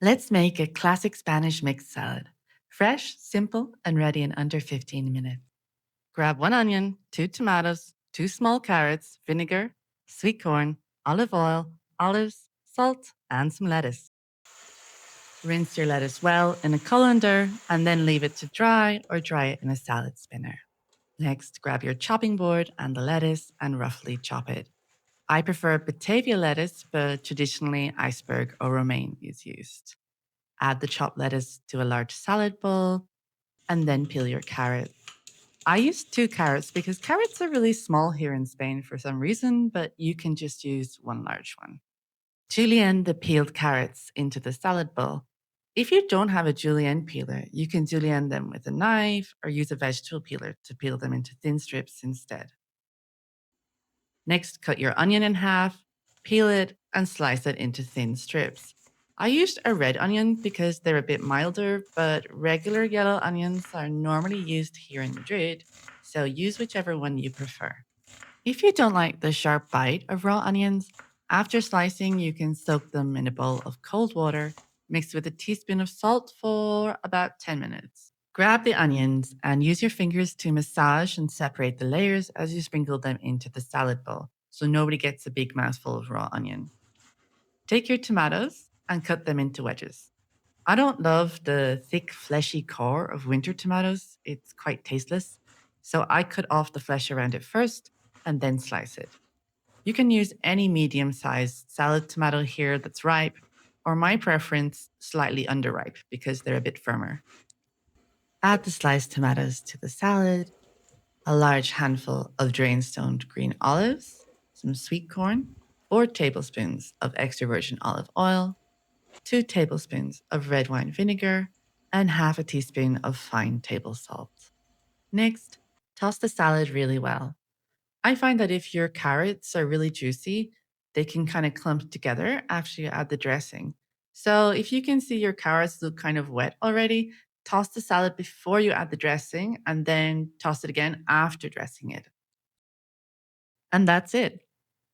Let's make a classic Spanish mixed salad. Fresh, simple, and ready in under 15 minutes. Grab 1 onion, 2 tomatoes, 2 small carrots, vinegar, sweet corn, olive oil, olives, salt, and some lettuce. Rinse your lettuce well in a colander and then leave it to dry or dry it in a salad spinner. Next, grab your chopping board and the lettuce and roughly chop it. I prefer Batavia lettuce, but traditionally iceberg or romaine is used. Add the chopped lettuce to a large salad bowl and then peel your carrots. I use 2 carrots because carrots are really small here in Spain for some reason, but you can just use one large one. Julienne the peeled carrots into the salad bowl. If you don't have a julienne peeler, you can julienne them with a knife or use a vegetable peeler to peel them into thin strips instead. Next, cut your onion in half, peel it, and slice it into thin strips. I used a red onion because they're a bit milder, but regular yellow onions are normally used here in Madrid, so use whichever one you prefer. If you don't like the sharp bite of raw onions, after slicing, you can soak them in a bowl of cold water mixed with a teaspoon of salt for about 10 minutes. Grab the onions and use your fingers to massage and separate the layers as you sprinkle them into the salad bowl so nobody gets a big mouthful of raw onion. Take your tomatoes and cut them into wedges. I don't love the thick, fleshy core of winter tomatoes. It's quite tasteless. So I cut off the flesh around it first and then slice it. You can use any medium sized salad tomato here that's ripe, or my preference, slightly underripe because they're a bit firmer. Add the sliced tomatoes to the salad, a large handful of drained stoned green olives, some sweet corn, 4 tablespoons of extra virgin olive oil, 2 tablespoons of red wine vinegar, and half a teaspoon of fine table salt. Next, toss the salad really well. I find that if your carrots are really juicy, they can kind of clump together after you add the dressing. So if you can see your carrots look kind of wet already, toss the salad before you add the dressing and then toss it again after dressing it. And that's it.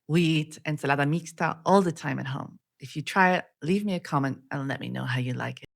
We eat ensalada mixta all the time at home. If you try it, leave me a comment and let me know how you like it.